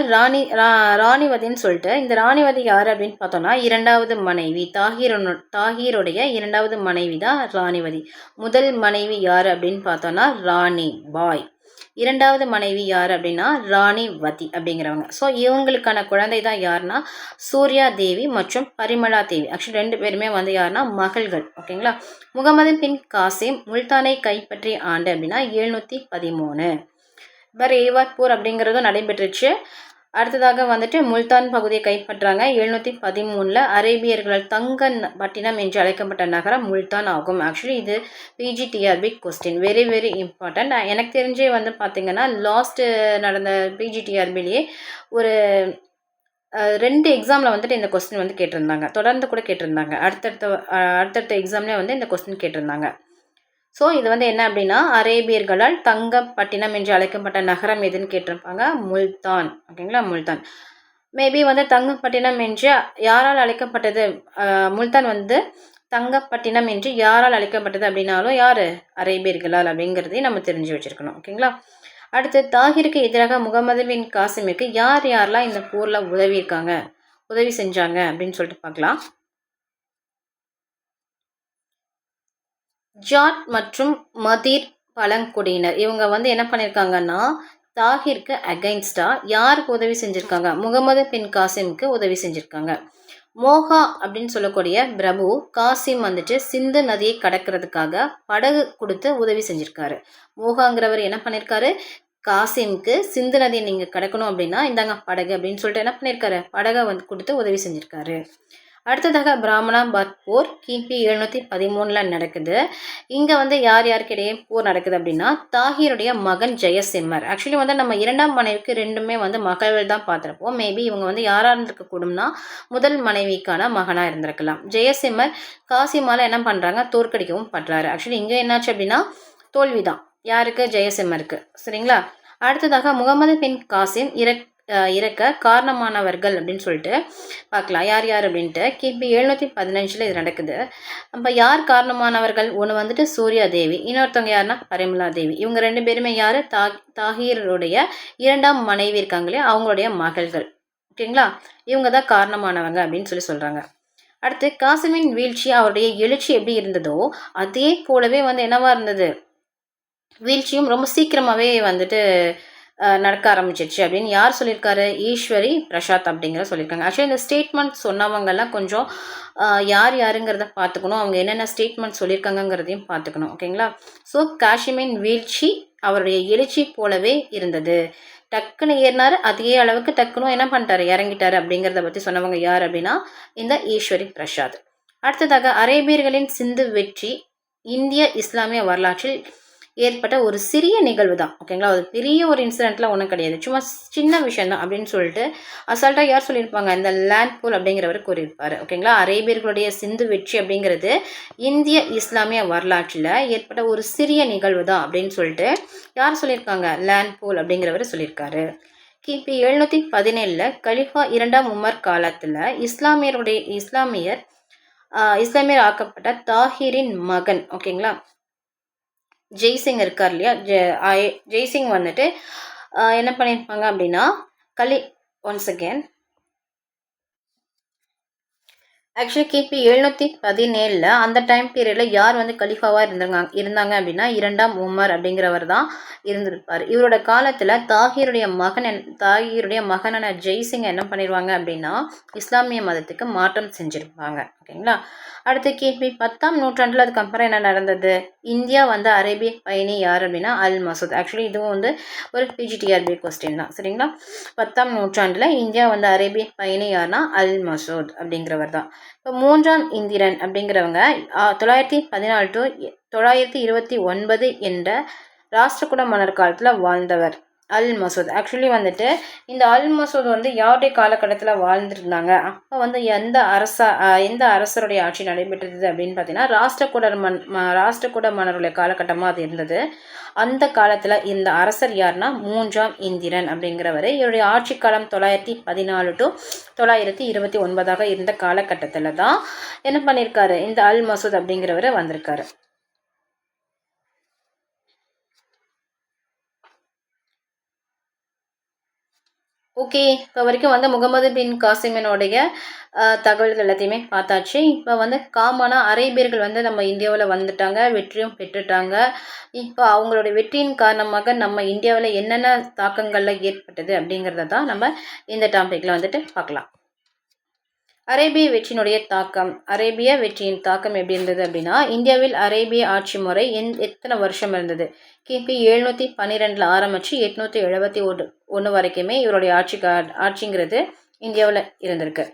ராணிவதின்னு சொல்லிட்டு, இந்த ராணிவதி யார் அப்படின்னு பார்த்தோம்னா இரண்டாவது மனைவி, தாகீருடைய இரண்டாவது மனைவி தான் ராணிவதி. முதல் மனைவி யார் அப்படின்னு பார்த்தோம்னா ராணி பாய். இரண்டாவது மனைவி யார் அப்படின்னா ராணிவதி அப்படிங்கிறவங்க. ஸோ இவங்களுக்கான குழந்தை தான் யாருன்னா சூர்யா தேவி மற்றும் பரிமளா தேவி. ஆக்சுவலி 2 பேருமே வந்து யாருன்னா மகள்கள். ஓகேங்களா. முகமது பின் காசிம் முல்தானை கைப்பற்றிய ஆண்டு அப்படின்னா 713. இப்போ ரேவார் போர் அப்படிங்கிறதும் நடைபெற்றுச்சு. அடுத்ததாக வந்துட்டு முல்தான் பகுதியை கைப்பற்றாங்க 713. அரேபியர்களால் பட்டினம் என்று அழைக்கப்பட்ட நகரம் முல்தான் ஆகும். ஆக்சுவலி இது PGTRB question, very very important. எனக்கு தெரிஞ்சே வந்து பார்த்தீங்கன்னா லாஸ்ட்டு நடந்த பிஜிடிஆர்பிலேயே ஒரு 2 எக்ஸாமில் வந்துட்டு இந்த கொஸ்டின் வந்து கேட்டிருந்தாங்க, தொடர்ந்து கூட கேட்டிருந்தாங்க. அடுத்தடுத்த எக்ஸாம்லேயே வந்து இந்த கொஸ்டின் கேட்டிருந்தாங்க. ஸோ இது வந்து என்ன அப்படின்னா அரேபியர்களால் தங்கப்பட்டினம் என்று அழைக்கப்பட்ட நகரம் எதுன்னு கேட்டிருப்பாங்க, முல்தான். ஓகேங்களா, முல்தான். மேபி வந்து தங்கப்பட்டினம் என்று யாரால் அழைக்கப்பட்டது, முல்தான் வந்து தங்கப்பட்டினம் என்று யாரால் அழைக்கப்பட்டது அப்படின்னாலும் யார், அரேபியர்களால் அப்படிங்கிறதையும் நம்ம தெரிஞ்சு வச்சுருக்கணும். ஓகேங்களா. அடுத்து தாகிருக்கு எதிராக முகமது பின் காசிமுக்கு யாரெல்லாம் இந்த போரில் உதவி செஞ்சாங்க அப்படின்னு சொல்லிட்டு பார்க்கலாம். ஜாட் மற்றும் மதீர் பழங்குடியினர் இவங்க வந்து என்ன பண்ணியிருக்காங்கன்னா தாகிருக்கு அகைன்ஸ்டா யாருக்கு உதவி செஞ்சுருக்காங்க, முகமது பின் காசிமுக்கு உதவி செஞ்சுருக்காங்க. மோகா அப்படின்னு சொல்லக்கூடிய பிரபு காசிம் வந்துட்டு சிந்து நதியை கடக்கிறதுக்காக படகு கொடுத்து உதவி செஞ்சுருக்காரு. மோகாங்கிறவர் என்ன பண்ணியிருக்காரு, காசிமுக்கு சிந்து நதியை நீங்கள் கடக்கணும் அப்படின்னா இந்தாங்க படகு அப்படின்னு சொல்லிட்டு என்ன பண்ணியிருக்காரு, படகை வந்து கொடுத்து உதவி செஞ்சுருக்காரு. அடுத்ததாக பிராமணாபாத் போர் கிபி 713 நடக்குது. இங்கே வந்து யாருக்கிடையே போர் நடக்குது அப்படின்னா தாகிருடைய மகன் ஜெயசிம்மர். ஆக்சுவலி வந்து நம்ம இரண்டாம் மனைவிக்கு 2மே வந்து மகள்கள் தான் பார்த்துருப்போம். மேபி இவங்க வந்து யாராக இருந்திருக்கக்கூடும்னா முதல் மனைவிக்கான மகனாக இருந்திருக்கலாம். ஜெயசிம்மர் காசிமால என்ன பண்ணுறாங்க, தோற்கடிக்கவும் பண்ணுறாரு. ஆக்சுவலி இங்கே என்னாச்சு அப்படின்னா தோல்வி தான் யாருக்கு, ஜெயசிம்மருக்கு. சரிங்களா. அடுத்ததாக முகமது பின் காசிம் இறக்க காரணமானவர்கள் அப்படின்னு சொல்லிட்டு பார்க்கலாம், யார் அப்படின்ட்டு. கிபி 715 இது நடக்குது. நம்ம யார் காரணமானவர்கள், ஒன்று வந்துட்டு சூர்யா தேவி, இன்னொருத்தவங்க யாருன்னா பரிமளா தேவி. இவங்க 2 பேருமே யார், தாகிருடைய இரண்டாம் மனைவி இருக்காங்களே அவங்களுடைய மகள்கள். ஓகேங்களா. இவங்க தான் காரணமானவங்க அப்படின்னு சொல்கிறாங்க. அடுத்து காசிமின் வீழ்ச்சி, அவருடைய எழுச்சி எப்படி இருந்ததோ அதே போலவே வந்து என்னவா இருந்தது, வீழ்ச்சியும் ரொம்ப சீக்கிரமாகவே வந்துட்டு நடக்க ஆரம்பிச்சிருச்சு அப்படின்னு யார் சொல்லியிருக்காரு, ஈஸ்வரி பிரசாத் அப்படிங்கிற சொல்லியிருக்காங்க. ஆக்சுவலி இந்த ஸ்டேட்மெண்ட் சொன்னவங்கெல்லாம் கொஞ்சம் யாருங்கிறத பார்த்துக்கணும், அவங்க என்னென்ன ஸ்டேட்மெண்ட் சொல்லியிருக்காங்கங்கிறதையும் பார்த்துக்கணும். ஓகேங்களா. ஸோ காசிமின் வீழ்ச்சி அவருடைய எழுச்சி போலவே இருந்தது. டக்குன்னு ஏறினார், அதே அளவுக்கு டக்குன்னு என்ன பண்ணிட்டாரு, இறங்கிட்டாரு அப்படிங்கிறத பற்றி சொன்னவங்க யார் அப்படின்னா இந்த ஈஸ்வரி பிரசாத். அடுத்ததாக அரேபியர்களின் சிந்து வெற்றி இந்திய இஸ்லாமிய வரலாற்றில் ஏற்பட்ட ஒரு சிறிய நிகழ்வு தான். ஓகேங்களா. அது பெரிய ஒரு இன்சிடென்ட்லாம் ஒன்றும் கிடையாது, சும்மா சின்ன விஷயம் தான் அப்படின்னு சொல்லிட்டு அசால்ட்டாக யார் சொல்லியிருப்பாங்க, இந்த லேண்ட் பூல் அப்படிங்கிறவர் கூறியிருப்பார். ஓகேங்களா. அரேபியர்களுடைய சிந்து வெற்றி அப்படிங்கிறது இந்திய இஸ்லாமிய வரலாற்றில் ஏற்பட்ட ஒரு சிறிய நிகழ்வு தான் அப்படின்னு சொல்லிட்டு யார் சொல்லியிருக்காங்க, லேண்ட் பூல் அப்படிங்கிறவர் சொல்லியிருக்காரு. கிபி 717 கலிஃபா 2ஆம் உமர் காலத்தில் இஸ்லாமியர் இஸ்லாமியர் ஆக்கப்பட்ட தாஹிரின் மகன், ஓகேங்களா, ஜெய்சிங் இருக்கார் இல்லையா, ஜெய்சிங் வந்துட்டு என்ன பண்ணியிருப்பாங்க அப்படின்னா ஒன்ஸ் அகேன் ஆக்சுவலி கிபி 717 அந்த டைம் பீரியடில் யார் வந்து கலிஃபாவாக இருந்தாங்க அப்படின்னா 2ஆம் உமர் அப்படிங்கிறவர் தான் இருந்திருப்பார். இவரோட காலத்தில் தாகிருடைய மகனான ஜெய்சிங் என்ன பண்ணிடுவாங்க அப்படின்னா இஸ்லாமிய மதத்துக்கு மாற்றம் செஞ்சுருப்பாங்க. ஓகேங்களா. அடுத்து கிபி 10ஆம் நூற்றாண்டில் அதுக்கப்புறம் என்ன நடந்தது, இந்தியா வந்து அரேபிய பயணி யார் அப்படின்னா அல் மசூத். ஆக்சுவலி இதுவும் வந்து ஒரு பிஜிடிஆர்பி கொஸ்டின் தான், சரிங்களா. 10ஆம் நூற்றாண்டில் இந்தியா வந்து அரேபிய பயணி யார்னா அல் மசூத் அப்படிங்கிறவர் தான். இப்போ 3ஆம் இந்திரன் அப்படிங்கிறவங்க 914 to 929 என்ற ராஷ்டிரகூட மன்னர் காலத்தில் வாழ்ந்தவர் அல் மசூத். ஆக்சுவலி வந்துட்டு இந்த அல் மசூத் வந்து யாருடைய காலகட்டத்தில் வாழ்ந்துருந்தாங்க, அப்போ வந்து எந்த அரசருடைய ஆட்சி நடைபெற்றது அப்படின்னு பார்த்தீங்கன்னா ராஷ்டிரகூட மன்னருடைய காலகட்டமாக அது இருந்தது. அந்த காலத்தில் இந்த அரசர் யாருன்னா 3ஆம் இந்திரன் அப்படிங்கிறவர். இவருடைய ஆட்சி காலம் 914 to 929 இருந்த காலகட்டத்தில் தான் என்ன பண்ணியிருக்காரு, இந்த அல் மசூத் அப்படிங்கிறவர் வந்திருக்காரு. ஓகே, இப்போ வரைக்கும் வந்து முகமது பின் காசிமினுடைய தகவல்கள் எல்லாத்தையுமே பார்த்தாச்சு. இப்போ வந்து காமனாக அரேபியர்கள் வந்து நம்ம இந்தியாவில் வந்துட்டாங்க, வெற்றியும் பெற்றுட்டாங்க. இப்போ அவங்களுடைய வெற்றியின் காரணமாக நம்ம இந்தியாவில் என்னென்ன தாக்கங்கள்லாம் ஏற்பட்டது அப்படிங்கிறத தான் நம்ம இந்த டாபிக்கில் வந்துட்டு பார்க்கலாம். அரேபிய வெற்றியின் தாக்கம் எப்படி இருந்தது அப்படின்னா, இந்தியாவில் அரேபிய ஆட்சி முறை எத்தனை வருஷம் இருந்தது, கிபி 712 ஆரம்பிச்சு 871 வரைக்குமே இவருடைய ஆட்சிங்கிறது இந்தியாவில் இருந்திருக்கு.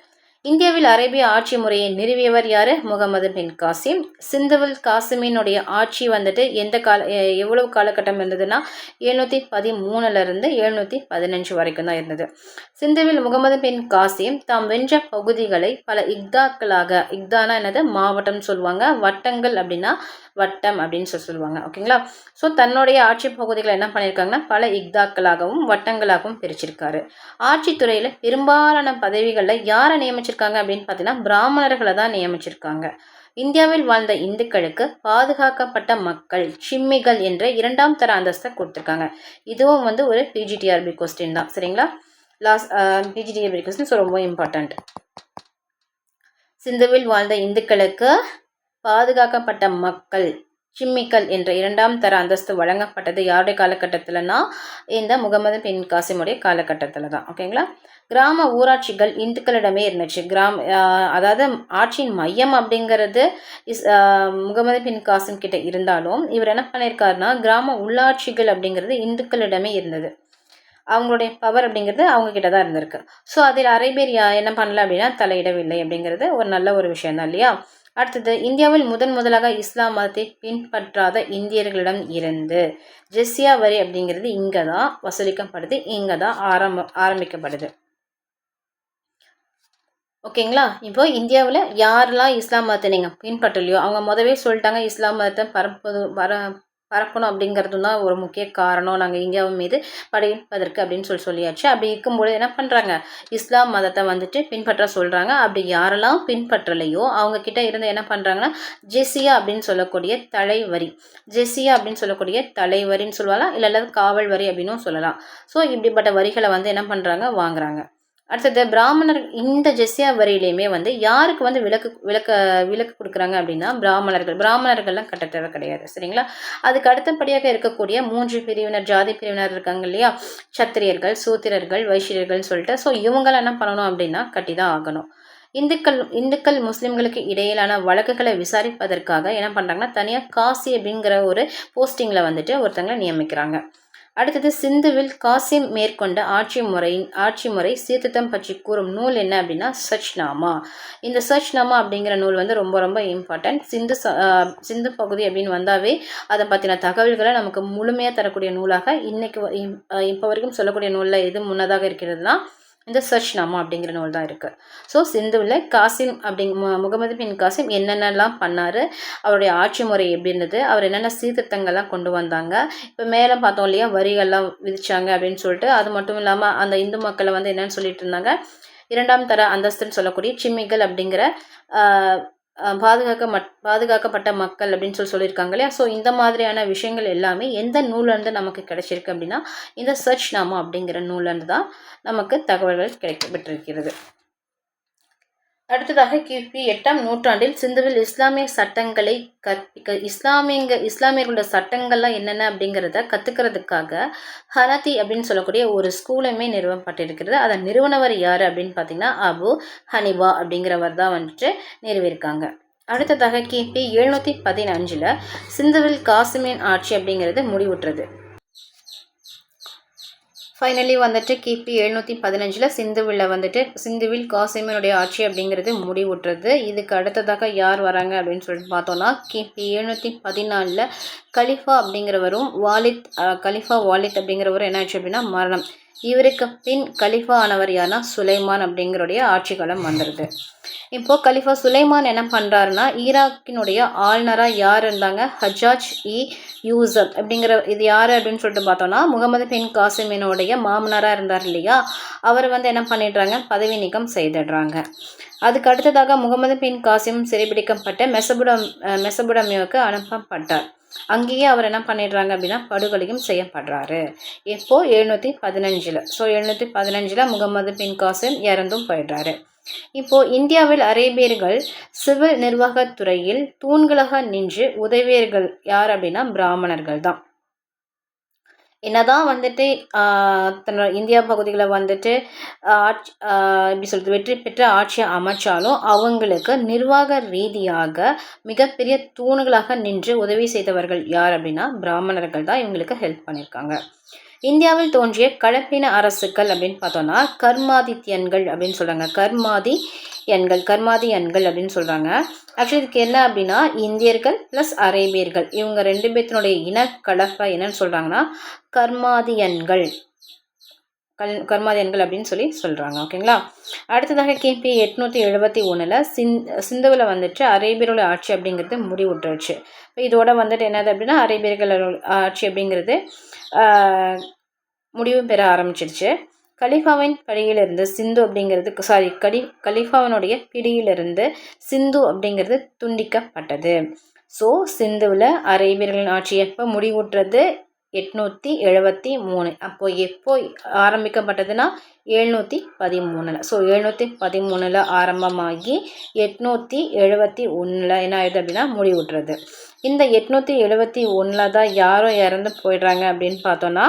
இந்தியாவில் அரேபிய ஆட்சி முறையை நிறுவியவர் யாரு, முகமது பின் காசிம். சிந்துவில் காசிமினுடைய ஆட்சி வந்துட்டு எவ்வளவு காலகட்டம் இருந்ததுன்னா 713 715 வரைக்கும் தான் இருந்தது. சிந்துவில் முகமது பின் காசிம் தாம் வென்ற பகுதிகளை பல இக்தானா என்னது மாவட்டம் சொல்லுவாங்க, வட்டங்கள் அப்படின்னா வட்டம் அப்படின்னு சொல்லுவாங்க. ஓகேங்களா. ஸோ தன்னுடைய ஆட்சி பகுதிகளை என்ன பண்ணியிருக்காங்கன்னா பல இக்தாக்களாகவும் வட்டங்களாகவும் பிரிச்சிருக்காரு. ஆட்சித்துறையில் பெரும்பாலான பதவிகளில் யாரை நியமிச்சிருக்காங்க அப்படின்னு பார்த்தீங்கன்னா பிராமணர்களை தான் நியமிச்சிருக்காங்க. இந்தியாவில் வாழ்ந்த இந்துக்களுக்கு பாதுகாக்கப்பட்ட மக்கள் சிம்மிகள் என்ற 2ஆம் தர அந்தஸ்தை கொடுத்துருக்காங்க. இதுவும் வந்து ஒரு பிஜிடிஆர்பி கொஸ்டின் தான், சரிங்களா. பிஜிடிஆர்பி கொஸ்டின் ஸோ ரொம்ப இம்பார்ட்டன்ட். சிந்துவில் வாழ்ந்த இந்துக்களுக்கு பாதுகாக்கப்பட்ட மக்கள் சிம்மிகள் என்ற 2ஆம் தர அந்தஸ்து வழங்கப்பட்டது யாருடைய காலகட்டத்தில்னா இந்த முகமது பின் காசிமுடைய காலகட்டத்தில் தான். ஓகேங்களா. கிராம ஊராட்சிகள் இந்துக்களிடமே இருந்துச்சு. அதாவது ஆட்சியின் மையம் அப்படிங்கிறது முகமது பின் காசிம் கிட்ட இருந்தாலும் இவர் என்ன பண்ணியிருக்காருன்னா கிராம உள்ளாட்சிகள் அப்படிங்கிறது இந்துக்களிடமே இருந்தது. அவங்களுடைய பவர் அப்படிங்கிறது அவங்க கிட்ட தான் இருந்திருக்கு. ஸோ அதில் அரேபியர் என்ன பண்ணல அப்படின்னா தலையிடவில்லை அப்படிங்கிறது ஒரு நல்ல ஒரு விஷயம் தான் இல்லையா. அடுத்தது, இந்தியாவில் முதலாக இஸ்லாம் மதத்தை பின்பற்றாத இந்தியர்களிடம் இருந்து ஜெஸ்ஸியா வரி அப்படிங்கிறது இங்கே தான் வசூலிக்கப்படுது, இங்கே தான் ஆரம்பிக்கப்படுது. ஓகேங்களா. இப்போ இந்தியாவில் யாரெல்லாம் இஸ்லாம் மதத்தை நீங்கள் பின்பற்றலையோ அவங்க முதவே சொல்லிட்டாங்க இஸ்லாம் மதத்தை பரப்பணும் அப்படிங்கிறது தான் ஒரு முக்கிய காரணம், நாங்கள் இந்தியாவின் மீது படையெடுப்பதற்கு அப்படின்னு சொல்லியாச்சு. அப்படி இருக்கும்போது என்ன பண்ணுறாங்க, இஸ்லாம் மதத்தை வந்துட்டு பின்பற்ற சொல்கிறாங்க. அப்படி யாரெல்லாம் பின்பற்றலையோ அவங்க கிட்ட இருந்து என்ன பண்ணுறாங்கன்னா ஜெஸ்ஸியா அப்படின்னு சொல்லக்கூடிய தலைவரின்னு சொல்லலாம், இல்லை காவல் வரி அப்படின்னும் சொல்லலாம். ஸோ இப்படிப்பட்ட வரிகளை வந்து என்ன பண்ணுறாங்க வாங்குறாங்க. அடுத்தது பிராமணர் இந்த ஜெஸ்ஸியா வரியிலையுமே வந்து யாருக்கு வந்து விலக்கு கொடுக்குறாங்க அப்படின்னா பிராமணர்கள்லாம் கட்ட தேவை கிடையாது, சரிங்களா. அதுக்கு அடுத்தபடியாக இருக்கக்கூடிய 3 பிரிவினர் ஜாதி பிரிவினர் இருக்காங்க இல்லையா, சத்திரியர்கள், சூத்திரர்கள், வைசியர்கள்னு சொல்லிட்டு. ஸோ இவங்களாம் என்ன பண்ணணும் அப்படின்னா கட்டி தான் ஆகணும். இந்துக்கள் முஸ்லிம்களுக்கு இடையிலான வழக்குகளை விசாரிப்பதற்காக என்ன பண்ணுறாங்கன்னா தனியாக காசி அப்படிங்கிற ஒரு போஸ்டிங்கில் வந்துட்டு ஒருத்தங்களை நியமிக்கிறாங்க. அடுத்தது, சிந்துவில் காசிம் மேற்கொண்ட ஆட்சி முறை சீர்திருத்தம் பற்றி கூறும் நூல் என்ன அப்படின்னா சச்நாமா. இந்த சச்நாமா அப்படிங்கிற நூல் வந்து ரொம்ப ரொம்ப இம்பார்ட்டன்ட். சிந்து பகுதி அப்படின்னு வந்தாவே அதை பற்றின தகவல்களை நமக்கு முழுமையாக தரக்கூடிய நூலாக இப்போ வரைக்கும் சொல்லக்கூடிய நூலில் எது முன்னதாக இருக்கிறதுனா இந்த சச்நாமா அப்படிங்கிற நூல் தான் இருக்குது. ஸோ சிந்துவில் காசிம் முகமது பின் காசிம் என்னென்னலாம் பண்ணார், அவருடைய ஆட்சி முறை எப்படி இருந்தது, அவர் என்னென்ன சீர்திருத்தங்கள்லாம் கொண்டு வந்தாங்க, இப்போ மேலே பார்த்தோம் இல்லையா வரிகள்லாம் விதிச்சாங்க அப்படின்னு சொல்லிட்டு. அது மட்டும் இல்லாமல் அந்த இந்து மக்களை வந்து என்னென்னு சொல்லிட்டு இருந்தாங்க 2ஆம் தர அந்தஸ்துன்னு சொல்லக்கூடிய சிம்மிகள் அப்படிங்கிற பாதுகாக்கப்பட்ட மக்கள் அப்படின்னு சொல்லியிருக்காங்க இல்லையா. ஸோ இந்த மாதிரியான விஷயங்கள் எல்லாமே எந்த நூல்லேருந்து நமக்கு கிடைச்சிருக்கு அப்படின்னா, இந்த சர்ச் நாமா அப்படிங்கிற நூல்லேருந்து தான் நமக்கு தகவல்கள் கிடைக்கப்பட்டிருக்கிறது. அடுத்ததாக கிபி 8ஆம் நூற்றாண்டில் சிந்துவில் இஸ்லாமிய சட்டங்களை கற்பிக்க இஸ்லாமியர்களோட சட்டங்கள்லாம் என்னென்ன அப்படிங்கிறத கற்றுக்கிறதுக்காக ஹனதி அப்படின்னு சொல்லக்கூடிய ஒரு ஸ்கூலுமே நிறுவப்பட்டிருக்கிறது. அதை நிறுவனவர் யார் அப்படின்னு பார்த்தீங்கன்னா அபு ஹனிபா அப்படிங்கிறவர் தான் வந்துட்டு நிறுவியிருக்காங்க. அடுத்ததாக கிபி 715 சிந்துவில் காசிமின் ஆட்சி அப்படிங்கிறது முடிவுற்றது. ஃபைனலி வந்துட்டு கிபி 715 சிந்துவில் காசிமினுடைய ஆட்சி அப்படிங்கிறது முடிவுற்றது. இதுக்கு அடுத்ததாக யார் வராங்க அப்படின்னு சொல்லிட்டு பார்த்தோன்னா, கிபி 714 கலிஃபா அப்படிங்கிறவரும் கலிஃபா வாலித் அப்படிங்கிறவரும் என்ன ஆச்சு அப்படின்னா மரணம். இவருக்கு பின் கலிஃபா ஆனவர் யாருன்னா சுலைமான் அப்படிங்கிறடைய ஆட்சி காலம் வந்துடுது. இப்போது கலிஃபா சுலைமான் என்ன பண்ணுறாருன்னா, ஈராக்கினுடைய ஆளுநராக யார் இருந்தாங்க, ஹஜ்ஜாஜ் யூசப் இது யார் அப்படின்னு சொல்லிட்டு பார்த்தோன்னா, முகமது பின் காசிமினுடைய மாமனாராக இருந்தார் இல்லையா, அவர் என்ன பண்ணிடுறாங்க, பதவி நீக்கம் செய்திடுறாங்க. அதுக்கு அடுத்ததாக முகமது பின் காசிம் சிறைபிடிக்கப்பட்ட மெசபுடமியாவுக்கு அனுப்பப்பட்டார். அங்கேயே அவர் என்ன பண்ணிடுறாங்க அப்படின்னா படுகொலையும் செய்யப்படுறாரு. இப்போ 715. ஸோ 715 முகமது பின் காசிம் இறந்தும் போயிடுறாரு. இப்போ இந்தியாவில் அரேபியர்கள் சிவில் நிர்வாகத்துறையில் தூண்களாக நின்று உதவியர்கள் யார் அப்படின்னா பிராமணர்கள் தான். என்னதான் தன்னோட இந்தியா பகுதிகளை எப்படி சொல்கிறது வெற்றி பெற்ற ஆட்சியை அமைச்சாலும் அவங்களுக்கு நிர்வாக ரீதியாக மிகப்பெரிய தூண்களாக நின்று உதவி செய்தவர்கள் யார் அப்படின்னா பிராமணர்கள் தான் இவங்களுக்கு ஹெல்ப் பண்ணியிருக்காங்க. இந்தியாவில் தோன்றிய கலப்பின அரசுகள் அப்படின்னு பார்த்தோன்னா கர்மாதித்யன்கள் அப்படின்னு சொல்கிறாங்க. கர்மாதியன்கள் அப்படின்னு சொல்கிறாங்க. ஆக்சுவலி இதுக்கு என்ன அப்படின்னா இந்தியர்கள் ப்ளஸ் அரேபியர்கள் இவங்க 2 பேர்த்தினுடைய இனக்கலப்பை என்னன்னு சொல்கிறாங்கன்னா கர்மாதியன்கள் அப்படின்னு சொல்கிறாங்க. ஓகேங்களா. அடுத்ததாக கிபி 871 சிந்துவில் அரேபியர்களோட ஆட்சி அப்படிங்கிறது முடிவுற்றுச்சு. இதோட என்னது அப்படின்னா அரேபியர்கள் ஆட்சி அப்படிங்கிறது முடிவு பெற ஆரம்பிச்சிருச்சு. கலிஃபாவின் படியிலிருந்து சிந்து அப்படிங்கிறது கலிஃபாவினுடைய பிடியிலிருந்து சிந்து அப்படிங்கிறது துண்டிக்கப்பட்டது. ஸோ சிந்துவில் அரேபியர்களின் ஆட்சி எப்போ முடிவுற்றது, 873. அப்போ எப்போ ஆரம்பிக்கப்பட்டதுன்னா 713. ஸோ 713 ஆரம்பமாகி 871 என்ன ஆயிடுது அப்படின்னா முடிவுற்றது. இந்த 871 தான் யாரும் இறந்து போயிடுறாங்க அப்படின்னு பார்த்தோன்னா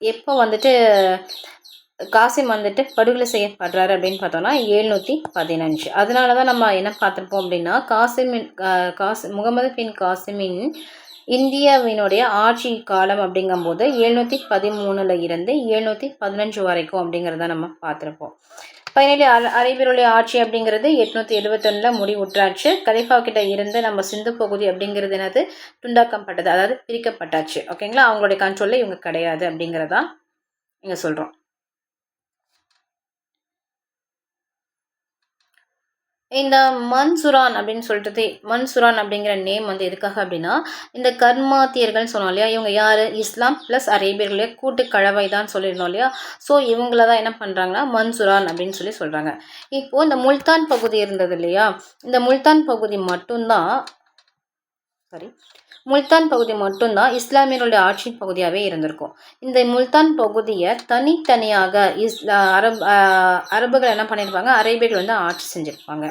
எப்போ காசிம் படுகொலை செய்யப்படுறாரு அப்படின்னு பார்த்தோன்னா 715. அதனால தான் நம்ம என்ன பார்த்துருப்போம் அப்படின்னா முகமது பின் காசிமின் இந்தியாவினுடைய ஆட்சி காலம் அப்படிங்கும்போது 713 இருந்து 715 வரைக்கும் அப்படிங்கிறத நம்ம பார்த்துருப்போம். ஃபைனலி அரேபியருடைய ஆட்சி அப்படிங்கிறது 871 முடிவுற்றாச்சு. கலிஃபா கிட்ட இருந்து நம்ம சிந்து பகுதி அப்படிங்கிறது என்னது துண்டாக்கப்பட்டது, அதாவது பிரிக்கப்பட்டாச்சு. ஓகேங்களா. அவங்களுடைய கண்ட்ரோலில் இவங்க கிடையாது அப்படிங்கிறதா இங்கே சொல்கிறோம். இந்த மன்சுரான் அப்படிங்கிற நேம் எதுக்காக அப்படின்னா இந்த கர்மாத்தியர்கள் சொன்னோம் இல்லையா, இவங்க யார், இஸ்லாம் ப்ளஸ் அரேபியர்களே கூட்டு கலவை தான் சொல்லியிருந்தோம் இல்லையா. ஸோ இவங்கள தான் என்ன பண்ணுறாங்கன்னா மன்சுரான் அப்படின்னு சொல்கிறாங்க. இப்போது இந்த முல்தான் பகுதி இருந்தது இல்லையா, இந்த முல்தான் பகுதி மட்டும்தான் இஸ்லாமியர்களுடைய ஆட்சி பகுதியாகவே இருந்திருக்கும். இந்த முல்தான் பகுதியை தனித்தனியாக அரபுகள் என்ன பண்ணியிருப்பாங்க, அரேபியர்கள் ஆட்சி செஞ்சுருப்பாங்க.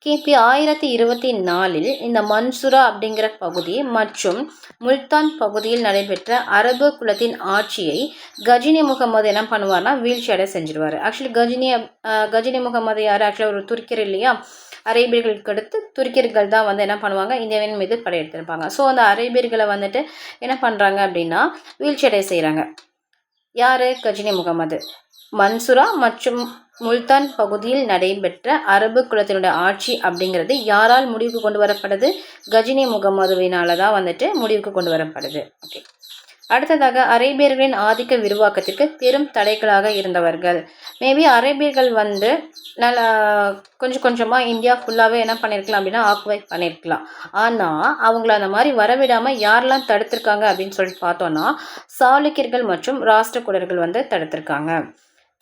கிபி 1024 இந்த மன்சுரா அப்படிங்கிற பகுதி மற்றும் முல்தான் பகுதியில் நடைபெற்ற அரபு குலத்தின் ஆட்சியை கஜினி முகமது என்ன பண்ணுவார்னா வீழ்ச்சி அடைய செஞ்சிருவார். ஆக்சுவலி கஜினி முகமது யார், ஆக்சுவலாக ஒரு துருக்கியர் இல்லையா. அரேபியர்களுக்கு அடுத்து துருக்கியர்கள் தான் என்ன பண்ணுவாங்க, இந்தியாவின் மீது படையெடுத்திருப்பாங்க. ஸோ அந்த அரேபியர்களை என்ன பண்ணுறாங்க அப்படின்னா வீழ்ச்சி அடைய செய்கிறாங்க. யார், கஜினி முகமது. மன்சுரா மற்றும் முல்தான் பகுதியில் நடைபெற்ற அரபு குலத்தினுடைய ஆட்சி அப்படிங்கிறது யாரால் முடிவுக்கு கொண்டு வரப்படுது, கஜினி முகமதுவினால தான் முடிவுக்கு கொண்டு வரப்படுது. ஓகே. அடுத்ததாக அரேபியர்களின் ஆதிக்க விரிவாக்கத்திற்கு பெரும் தடைகளாக இருந்தவர்கள். மேபி அரேபியர்கள் நல்லா கொஞ்சம் கொஞ்சமாக இந்தியா ஃபுல்லாகவே என்ன பண்ணியிருக்கலாம் அப்படின்னா ஆக்குபை பண்ணியிருக்கலாம். ஆனால் அவங்கள அந்த மாதிரி வரவிடாமல் யாரெல்லாம் தடுத்திருக்காங்க அப்படின்னு சொல்லிட்டு பார்த்தோன்னா சாளுக்கியர்கள் மற்றும் ராஷ்டிரகூடர்கள் தடுத்திருக்காங்க.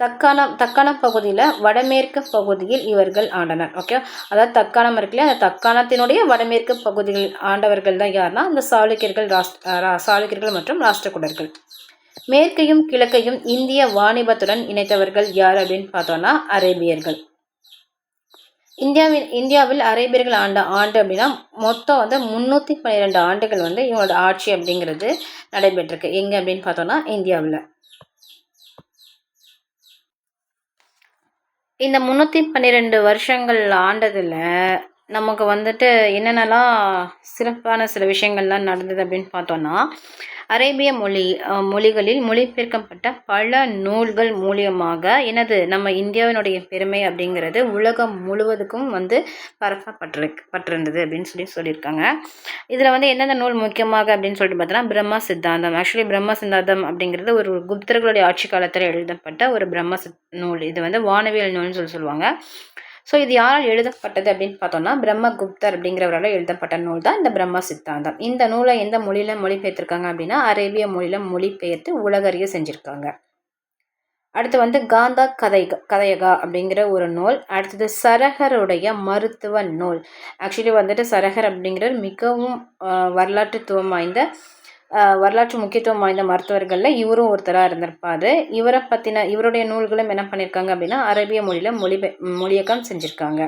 தக்காணம் பகுதியில் வடமேற்கு பகுதியில் இவர்கள் ஆண்டனர். ஓகே, அதாவது தக்காணம் இருக்குல்ல, அந்த தக்காணத்தினுடைய வடமேற்கு பகுதியில் ஆண்டவர்கள் தான் யாருன்னா இந்த சாளுக்கியர்கள் மற்றும் ராஷ்டிரகூடர்கள். மேற்கையும் கிழக்கையும் இந்திய வாணிபத்துடன் இணைத்தவர்கள் யார் அப்படின்னு பார்த்தோம்னா அரேபியர்கள். இந்தியாவில் அரேபியர்கள் ஆண்டு அப்படின்னா மொத்தம் 312 ஆண்டுகள் இவங்களோட ஆட்சி அப்படிங்கிறது நடைபெற்றிருக்கு. எங்க அப்படின்னு பார்த்தோம்னா இந்தியாவில். இந்த 312 வருஷங்கள் ஆண்டதில் நமக்கு என்னென்னலாம் சிறப்பான சில விஷயங்கள்லாம் நடந்தது அப்படின்னு பார்த்தோன்னா, அரேபிய மொழிகளில் மொழிபெயர்க்கப்பட்ட பல நூல்கள் மூலியமாக நம்ம இந்தியாவினுடைய பெருமை அப்படிங்கிறது உலகம் முழுவதுக்கும் பரப்பப்பட்டிருந்தது அப்படின்னு சொல்லியிருக்காங்க. இதில் எந்தெந்த நூல் முக்கியமாக அப்படின்னு சொல்லிட்டு பார்த்தோன்னா, பிரம்ம சித்தாந்தம். ஆக்சுவலி பிரம்ம சித்தாந்தம் அப்படிங்கிறது ஒரு குப்தர்களுடைய ஆட்சி காலத்தில் எழுதப்பட்ட ஒரு நூல். இது வானவியல் நூல்னு சொல்லுவாங்க. ஸோ இது யாரால் எழுதப்பட்டது அப்படின்னு பார்த்தோம்னா, பிரம்மகுப்தர் அப்படிங்கிறவரால் எழுதப்பட்ட நூல் தான் இந்த பிரம்ம சித்தாந்தம். இந்த நூலை எந்த மொழியில் மொழிபெயர்த்திருக்காங்க அப்படின்னா அரேபிய மொழியில் மொழிபெயர்த்து உலகறிய செஞ்சுருக்காங்க. அடுத்து காந்தா கதையகா அப்படிங்கிற ஒரு நூல். அடுத்தது சரகருடைய மருத்துவ நூல். ஆக்சுவலி சரகர் அப்படிங்கிற மிகவும் வரலாற்று முக்கியத்துவம் வாய்ந்த மருத்துவர்களில் இவரும் ஒருத்தராக இருந்திருப்பார். இவருடைய நூல்களும் என்ன பண்ணியிருக்காங்க அப்படின்னா அரேபிய மொழியில் மொழியாக்கம் செஞ்சுருக்காங்க.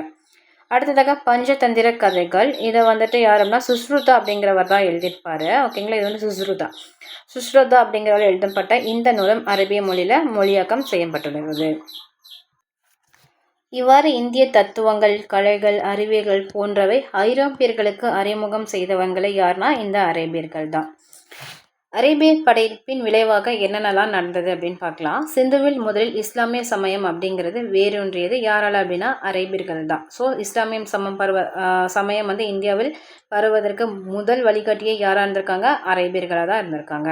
அடுத்ததாக பஞ்சதந்திர கதைகள். இதை யாருன்னா சுஷ்ருதா அப்படிங்கிறவர் தான் எழுதியிருப்பார். ஓகேங்களா, இது சுஷ்ருதா அப்படிங்கிறவர் எழுதப்பட்ட இந்த நூலும் அரேபிய மொழியில் மொழியாக்கம் செய்யப்பட்டுள்ளது. இவ்வாறு இந்திய தத்துவங்கள், கலைகள், அறிவியல்கள் போன்றவை ஐரோப்பியர்களுக்கு அறிமுகம் செய்தவங்களை யாருன்னா இந்த அரேபியர்கள் தான். அரேபிய படையெடுப்பின் விளைவாக என்னென்னலாம் நடந்தது அப்படின்னு பார்க்கலாம். சிந்துவில் முதலில் இஸ்லாமிய சமயம் அப்படிங்கிறது வேரூன்றியது யாரால் அப்படின்னா அரேபியர்கள் தான். ஸோ இஸ்லாமிய சமயம் இந்தியாவில் பரவுவதற்கு முதல் வழிகாட்டியே யாராக இருந்திருக்காங்க? அரேபியர்களாக தான் இருந்திருக்காங்க.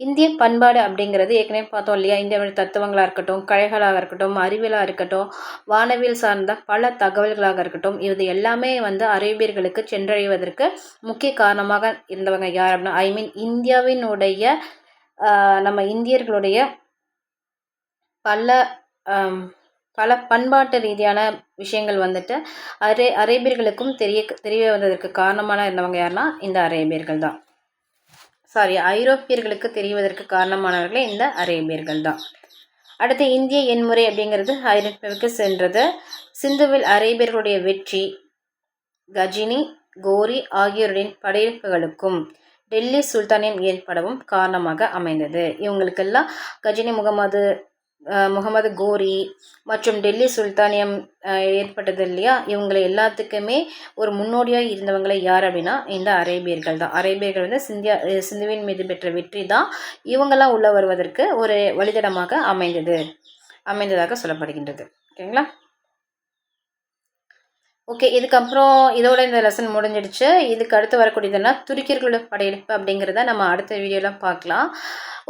இந்திய பண்பாடு அப்படிங்கிறது ஏற்கனவே பார்த்தோம் இல்லையா, இந்தியாவில் தத்துவங்களாக இருக்கட்டும், கலைகளாக இருக்கட்டும், அறிவியலாக இருக்கட்டும், வானவியல் சார்ந்த பல தகவல்களாக இருக்கட்டும், இது எல்லாமே அரேபியர்களுக்கு சென்றடைவதற்கு முக்கிய காரணமாக இருந்தவங்க யார் அப்படின்னா இந்தியாவினுடைய நம்ம இந்தியர்களுடைய பல பண்பாட்டு ரீதியான விஷயங்கள் அரேபியர்களுக்கும் தெரிய வந்ததற்கு காரணமான இருந்தவங்க யாருன்னா இந்த அரேபியர்கள் தான். ஐரோப்பியர்களுக்கு தெரிவதற்கு காரணமானவர்களே இந்த அரேபியர்கள் தான். அடுத்து இந்திய எண்முறை அப்படிங்கிறது ஐரோப்பியாவுக்கு சென்றது. சிந்துவில் அரேபியர்களுடைய வெற்றி கஜினி, கோரி ஆகியோரின் படையெடுப்புகளுக்கும் டெல்லி சுல்தானியம் ஏற்படவும் காரணமாக அமைந்தது. இவங்களுக்கெல்லாம் கஜினி முகமது கோரி மற்றும் டெல்லி சுல்தானியம் ஏற்பட்டது இல்லையா, இவங்களை எல்லாத்துக்குமே ஒரு முன்னோடியாக இருந்தவங்களை யார் அப்படின்னா இந்த அரேபியர்கள் தான். அரேபியர்கள் சிந்துவின் மீது பெற்ற வெற்றி தான் இவங்கெல்லாம் உள்ள வருவதற்கு ஒரு வழித்தடமாக அமைந்ததாக சொல்லப்படுகின்றது. ஓகேங்களா? ஓகே, இதுக்கப்புறம் இதோட இந்த லெசன் முடிஞ்சிடுச்சு. இதுக்கு அடுத்து வரக்கூடியதுன்னா துருக்கியர்களோட படையெடுப்பு அப்படிங்கிறத நம்ம அடுத்த வீடியோலாம் பார்க்கலாம்.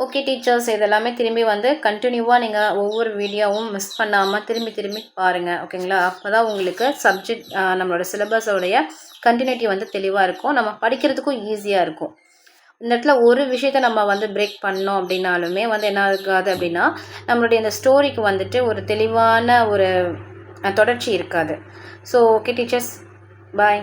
ஓகே டீச்சர்ஸ், இதெல்லாமே திரும்பி கண்டினியூவாக நீங்கள் ஒவ்வொரு வீடியோவும் மிஸ் பண்ணாமல் திரும்பி பாருங்கள். ஓகேங்களா? அப்போ தான் உங்களுக்கு சப்ஜெக்ட் நம்மளோட சிலபஸோடைய கண்டினியூட்டி தெளிவாக இருக்கும், நம்ம படிக்கிறதுக்கும் ஈஸியாக இருக்கும். இந்த இடத்துல ஒரு விஷயத்தை நம்ம பிரேக் பண்ணோம் அப்படின்னாலுமே என்ன இருக்காது அப்படின்னா நம்மளுடைய இந்த ஸ்டோரிக்கு ஒரு தெளிவான ஒரு தொடர்ச்சி இருக்காது. ஸோ ஓகே டீச்சர்ஸ், பாய்.